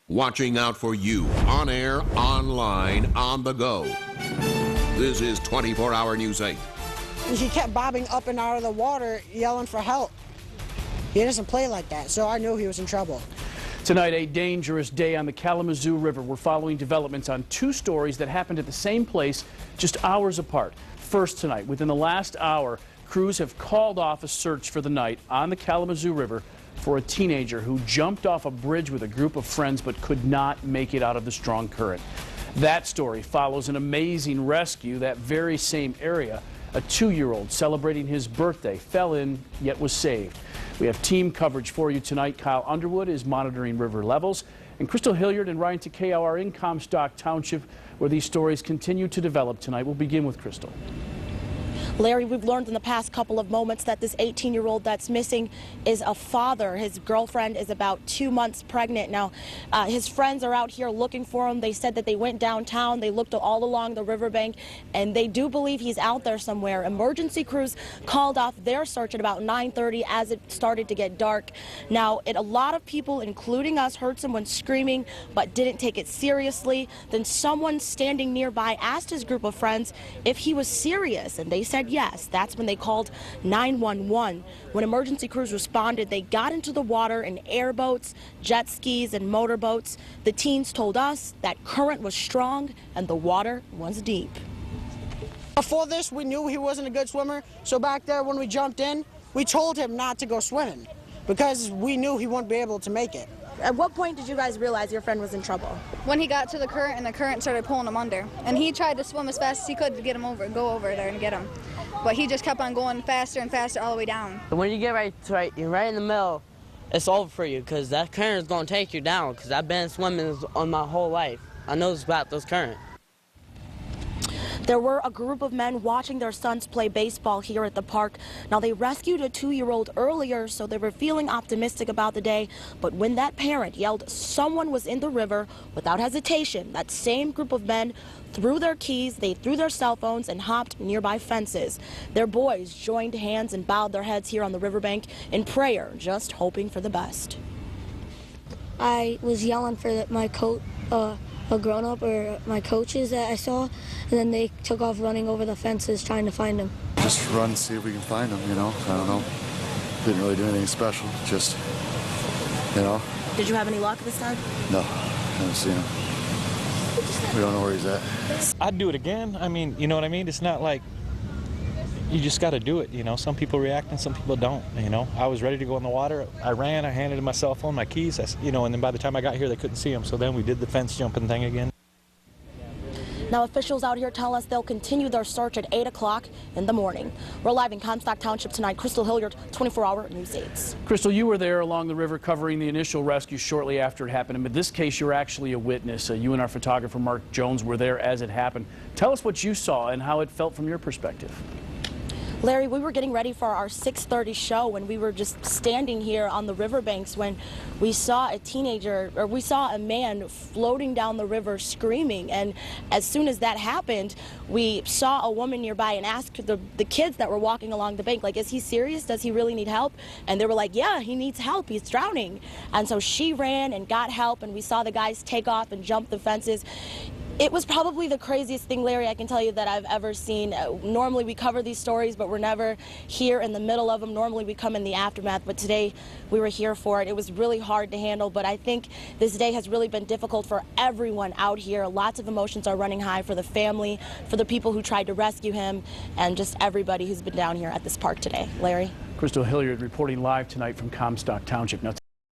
watching out for you on air, online, on the go. This is 24-hour News 8. He kept bobbing up and out of the water, yelling for help. He doesn't play like that, so I knew he was in trouble. Tonight, a dangerous day on the Kalamazoo River. We're following developments on two stories that happened at the same place just hours apart. First tonight, within the last hour, crews have called off a search for the night on the Kalamazoo River for a teenager who jumped off a bridge with a group of friends but could not make it out of the strong current. That story follows an amazing rescue that very same area. A 2-year-old celebrating his birthday fell in, yet was saved. We have team coverage for you tonight. Kyle Underwood is monitoring river levels, and Crystal Hilliard and Ryan Takeo are in Comstock Township, where these stories continue to develop tonight. We'll begin with Crystal. Larry, we've learned in the past couple of moments that this 18-year-old that's missing is a father. His girlfriend is about 2 months pregnant. Now, his friends are out here looking for him. They said that they went downtown. They looked all along the riverbank, and they do believe he's out there somewhere. Emergency crews called off their search at about 9:30 as it started to get dark. Now, a lot of people, including us, heard someone screaming but didn't take it seriously. Then someone standing nearby asked his group of friends if he was serious, and they said yes. That's when they called 911. When emergency crews responded, they got into the water in airboats, jet skis, and motorboats. The teens told us that current was strong and the water was deep. Before this, we knew he wasn't a good swimmer, so back there when we jumped in, we told him not to go swimming because we knew he wouldn't be able to make it. At what point did you guys realize your friend was in trouble? When he got to the current and the current started pulling him under. And he tried to swim as fast as he could to get him go over there and get him. But he just kept on going faster and faster all the way down. When you get you're right in the middle, it's over for you because that current is going to take you down because I've been swimming on my whole life. I know about those currents. There were a group of men watching their sons play baseball here at the park. Now, they rescued a 2-year-old earlier, so they were feeling optimistic about the day. But when that parent yelled someone was in the river, without hesitation, that same group of men threw their keys, they threw their cell phones, and hopped nearby fences. Their boys joined hands and bowed their heads here on the riverbank in prayer, just hoping for the best. I was yelling for my coach, a grown-up or my coaches that I saw, and then they took off running over the fences trying to find him. Just run, see if we can find him, you know. I don't know. Didn't really do anything special, just, you know. Did you have any luck this time? No, haven't seen him. We don't know where he's at. I'd do it again. I mean, you know what I mean? It's not like you just got to do it, you know. Some people react and some people don't, you know. I was ready to go in the water. I ran, I handed him my cell phone, my keys, you know, and then by the time I got here, they couldn't see him. So then we did the fence jumping thing again. Now, officials out here tell us they'll continue their search at 8 o'clock in the morning. We're live in Comstock Township tonight. Crystal Hilliard, 24-hour News 8. Crystal, you were there along the river covering the initial rescue shortly after it happened. And in this case, you're actually a witness. You and our photographer, Mark Jones, were there as it happened. Tell us what you saw and how it felt from your perspective. Larry, we were getting ready for our 6:30 show, and we were just standing here on the riverbanks when we saw a man floating down the river screaming. And as soon as that happened, we saw a woman nearby and asked the kids that were walking along the bank, like, is he serious? Does he really need help? And they were like, yeah, he needs help. He's drowning. And so she ran and got help, and we saw the guys take off and jump the fences. It was probably the craziest thing, Larry, I can tell you, that I've ever seen. Normally we cover these stories, but we're never here in the middle of them. Normally we come in the aftermath, but today we were here for it. It was really hard to handle, but I think this day has really been difficult for everyone out here. Lots of emotions are running high for the family, for the people who tried to rescue him, and just everybody who's been down here at this park today. Larry? Crystal Hilliard reporting live tonight from Comstock Township. Now,